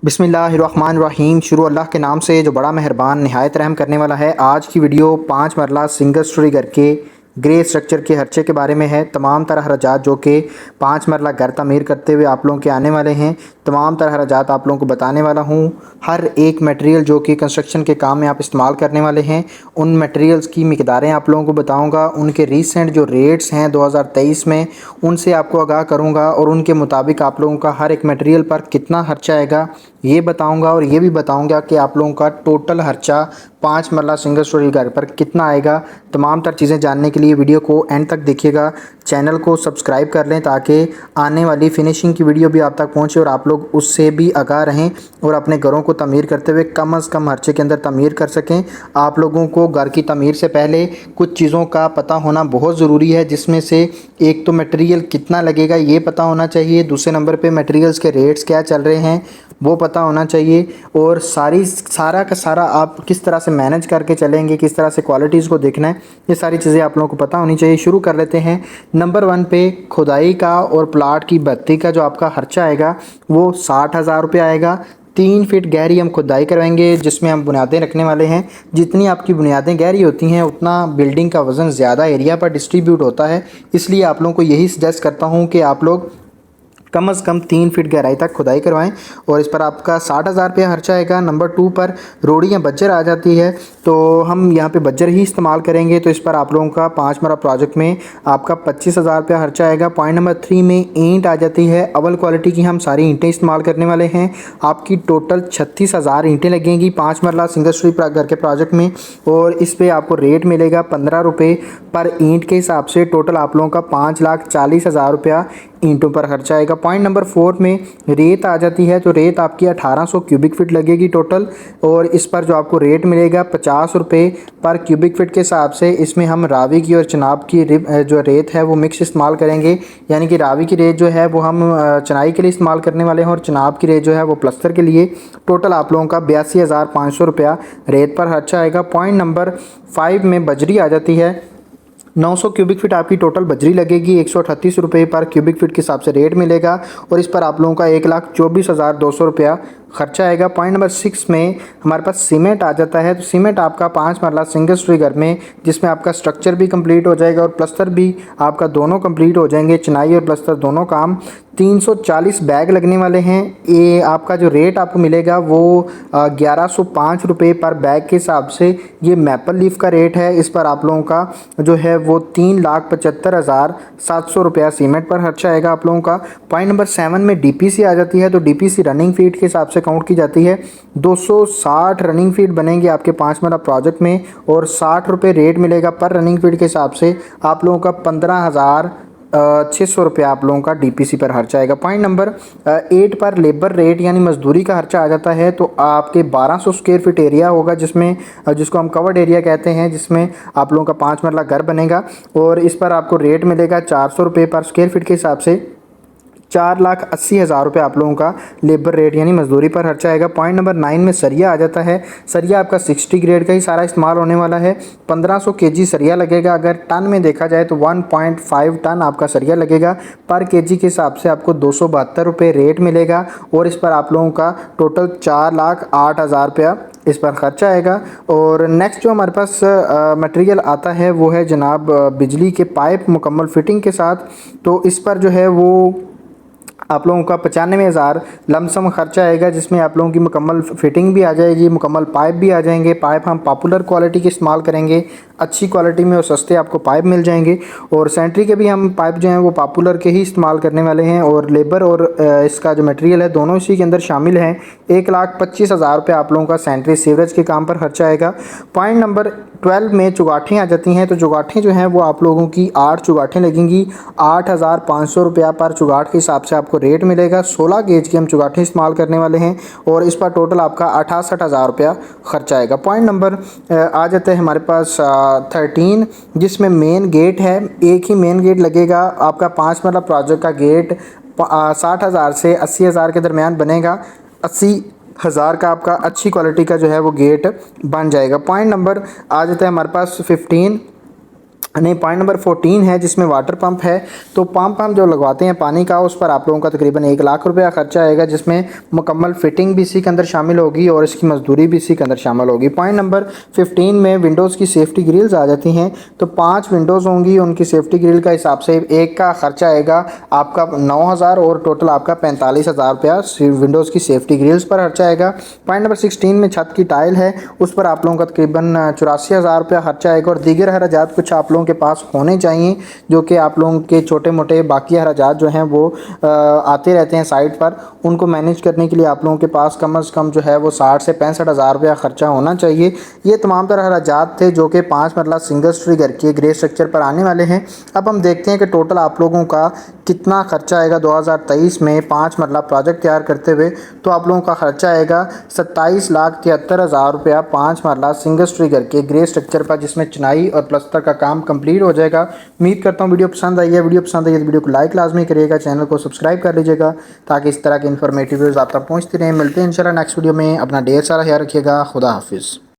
बिस्मिल्लाहिर्रहमानिर्रहीम। शुरू अल्लाह के नाम से जो बड़ा मेहरबान नहायत रहम करने वाला है। आज की वीडियो 5 मरला सिंगल स्टोरी घर के ग्रे स्ट्रक्चर के खर्चे के बारे में है। तमाम तरह हरजात जो कि 5 मरला घर तमीर करते हुए आप लोगों के आने वाले हैं, तमाम तरह हरजात आप लोगों को बताने वाला हूँ। हर एक मटेरियल जो कि कंस्ट्रक्शन के काम में आप इस्तेमाल करने वाले हैं, उन मटेरियल्स की मिकदारें आप लोगों को बताऊँगा। उनके रीसेंट जो रेट्स हैं 2023 में, उनसे आपको आगाह करूँगा और उनके मुताबिक आप लोगों का हर एक मटेरियल पर कितना खर्चा आएगा ये बताऊंगा। और ये भी बताऊंगा कि आप लोगों का टोटल खर्चा 5 मरला सिंगल स्टोरी घर पर कितना आएगा। तमाम तर चीज़ें जानने के लिए वीडियो को एंड तक देखिएगा। चैनल को सब्सक्राइब कर लें ताकि आने वाली फिनिशिंग की वीडियो भी आप तक पहुंचे और आप लोग उससे भी आगाह रहें और अपने घरों को तमीर करते हुए कम अज़ कम खर्चे के अंदर तमीर कर सकें। आप लोगों को घर की तमीर से पहले कुछ चीज़ों का पता होना बहुत ज़रूरी है, जिसमें से एक तो मटेरियल कितना लगेगा ये पता होना चाहिए, दूसरे नंबर पे मटेरियल्स के रेट्स क्या चल रहे हैं वो पता होना चाहिए, और सारा का सारा आप किस तरह से मैनेज करके चलेंगे, किस तरह से क्वालिटीज़ को देखना है, ये सारी चीज़ें आप लोगों को पता होनी चाहिए। शुरू कर लेते हैं। नंबर 1 पे खुदाई का और प्लाट की बत्ती का जो आपका खर्चा आएगा वो 60,000 रुपये आएगा। 3 फीट गहरी हम खुदाई करवाएंगे जिसमें हम बुनियादें रखने वाले हैं। जितनी आपकी बुनियादें गहरी होती हैं उतना बिल्डिंग का वज़न ज़्यादा एरिया पर डिस्ट्रीब्यूट होता है, इसलिए आप लोगों को यही सजेस्ट करता हूँ कि आप लोग कम से कम 3 फीट गहराई तक खुदाई करवाएं और इस पर आपका 60,000 रुपया खर्चा आएगा। नंबर 2 पर रोड़ी या बज्जर आ जाती है, तो हम यहाँ पे बज्जर ही इस्तेमाल करेंगे, तो इस पर आप लोगों का 5 मरला प्रोजेक्ट में आपका 25,000 रुपया खर्चा आएगा। पॉइंट नंबर 3 में ईंट आ जाती है। अव्वल क्वालिटी की हम सारी ईंटें इस्तेमाल करने वाले हैं। आपकी टोटल 36,000 ईंटें लगेंगी 5 मरला सिंगल स्टोरी घर के प्रोजेक्ट में, और इस पर आपको रेट मिलेगा 15 रुपये पर ईंट के हिसाब से। टोटल आप लोगों का 5,40,000 रुपया ईंटों पर खर्चा आएगा। पॉइंट नंबर 4 में रेत आ जाती है, तो रेत आपकी 1800 क्यूबिक फीट लगेगी टोटल, और इस पर जो आपको रेट मिलेगा 50 रुपये पर क्यूबिक फीट के हिसाब से। इसमें हम रावी की और चिनाब की जो रेत है वो मिक्स इस्तेमाल करेंगे, यानी कि रावी की रेत जो है वो हम चनाई के लिए इस्तेमाल करने वाले हैं और चिनाब की रेत जो है वो प्लस्तर के लिए। टोटल आप लोगों का 82,500 रुपया रेत पर खर्चा आएगा। पॉइंट नंबर 5 में बजरी आ जाती है। 900 क्यूबिक फीट आपकी टोटल बजरी लगेगी। 138 रुपये पर क्यूबिक फीट के हिसाब से रेट मिलेगा, और इस पर आप लोगों का 1,24,200 रुपया खर्चा आएगा। पॉइंट नंबर 6 में हमारे पास सीमेंट आ जाता है, तो सीमेंट आपका 5 मरला सिंगल स्टोरी घर में, जिसमें आपका स्ट्रक्चर भी कंप्लीट हो जाएगा और प्लस्तर भी आपका दोनों कंप्लीट हो जाएंगे, चिनाई और प्लस्तर दोनों काम। 340 बैग लगने वाले हैं। ये आपका जो रेट आपको मिलेगा वो 1105 रुपये पर बैग के हिसाब से ये मैपल लीफ का रेट है। इस पर आप लोगों का जो है वो 3,75,700 रुपया सीमेंट पर खर्चा आएगा आप लोगों का। पॉइंट नंबर 7 में डीपीसी आ जाती है, तो डीपीसी रनिंग फीट के हिसाब से काउंट की जाती है। 260 रनिंग फीट बनेंगे आपके 5 मरला प्रोजेक्ट में, और 60 रुपये रेट मिलेगा पर रनिंग फीट के हिसाब से। आप लोगों का 15,600 रुपया आप लोगों का डीपीसी पर खर्चा आएगा। पॉइंट नंबर 8 पर लेबर रेट यानी मजदूरी का खर्चा आ जाता है, तो आपके 1200 स्क्वायर फीट एरिया होगा जिसमें जिसको हम कवर्ड एरिया कहते हैं, जिसमें आप लोगों का 5 मरला घर बनेगा, और इस पर आपको रेट मिलेगा 400 रुपये पर स्क्वायर फीट के हिसाब से। 4,80,000 रुपये आप लोगों का लेबर रेट यानी मजदूरी पर खर्चा आएगा। पॉइंट नंबर 9 में सरिया आ जाता है। सरिया आपका 60 ग्रेड का ही सारा इस्तेमाल होने वाला है। 1500 केजी सरिया लगेगा। अगर टन में देखा जाए तो 1.5 टन आपका सरिया लगेगा। पर केजी के हिसाब से आपको 272 रुपये रेट मिलेगा, और इस पर आप लोगों का टोटल 4,08,000 रुपया इस पर खर्चा आएगा। और नेक्स्ट जो हमारे पास मटेरियल आता है वो है जनाब बिजली के पाइप मुकम्मल फिटिंग के साथ। तो इस पर जो है वो आप लोगों का 95,000 लमसम खर्चा आएगा, जिसमें आप लोगों की मुकम्मल फिटिंग भी आ जाएगी, मुकम्मल पाइप भी आ जाएंगे। पाइप हम पॉपुलर क्वालिटी के इस्तेमाल करेंगे, अच्छी क्वालिटी में और सस्ते आपको पाइप मिल जाएंगे। और सेंट्री के भी हम पाइप जो हैं वो पॉपुलर के ही इस्तेमाल करने वाले हैं, और लेबर और इसका जो मटेरियल है दोनों इसी के अंदर शामिल हैं। 1,25,000 रुपये आप लोगों का सेंट्री सीवरेज के काम पर खर्चा आएगा। पॉइंट नंबर 12 में चुगाठें आ जाती हैं, तो चुगाठें जो हैं वो आप लोगों की 8 चुगाठें लगेंगी। 8,500 रुपया पर चुगाठ के हिसाब से आपको रेट मिलेगा। 16 गेज की हम चुगाठें इस्तेमाल करने वाले हैं, और इस पर टोटल आपका 68,000 रुपया खर्चा आएगा। पॉइंट नंबर आ जाता है हमारे पास 13, जिसमें मेन गेट है। एक ही मेन गेट लगेगा आपका 5 मरला प्रोजेक्ट का गेट 60,000 से 80,000 के दरमियान बनेगा। 80,000 का आपका अच्छी क्वालिटी का जो है वो गेट बन जाएगा। पॉइंट नंबर आ जाता है हमारे पास 15, नहीं, पॉइंट नंबर 14 है जिसमें वाटर पंप है। तो पंप हम जो लगवाते हैं पानी का, उस पर आप लोगों का तकरीबन 1 लाख रुपया खर्चा आएगा, जिसमें मुकम्मल फिटिंग भी इसी के अंदर शामिल होगी और इसकी मजदूरी भी इसी के अंदर शामिल होगी। पॉइंट नंबर 15 में विंडोज़ की सेफ्टी ग्रिल्स आ जाती हैं। तो 5 विंडोज़ होंगी, उनकी सेफ्टी ग्रिल का हिसाब से एक का खर्चा आएगा आपका 9,000 और टोटल आपका 45,000 रुपया विंडोज़ की सेफ्टी ग्रिल्स पर खर्चा आएगा। पॉइंट नंबर 16 में छत की टाइल है, उस पर आप लोगों का तकरीबन 84,000 रुपया खर्चा आएगा। और दीगर अखराजात कुछ आप लोगों के पास होने चाहिए, जो कि आप लोगों के छोटे मोटे बाकी अखराजात जो हैं वो आते रहते हैं साइट पर, उनको मैनेज करने के लिए आप लोगों के पास कम से कम जो है वो 60 से 65,000 रुपया खर्चा होना चाहिए। ये तमाम तरह अखराजात थे जो कि 5 मरला सिंगल स्टोरी घर के ग्रे स्ट्रक्चर पर आने वाले हैं। अब हम देखते हैं कि टोटल आप लोगों का कितना खर्चा आएगा 2023 में 5 मरला प्रोजेक्ट तैयार करते हुए। तो आप लोगों का खर्चा आएगा 27,73,000 रुपया 5 मरला सिंगल स्टोरी घर के ग्रे स्ट्रक्चर पर, जिसमें चिनाई और प्लस्तर का काम कंप्लीट हो जाएगा। उम्मीद करता हूँ वीडियो पसंद आई है। वीडियो पसंद आई है तो वीडियो को लाइक लाजमी करिएगा, चैनल को सब्सक्राइब कर लीजिएगा ताकि इस तरह के इन्फॉर्मेटिव वीडियोज़ आप तक पहुँचती रहें। मिलते हैं इंशाल्लाह नेक्स्ट वीडियो में। अपना ढेर सारा ख्याल रखिएगा। खुदा हाफिज़।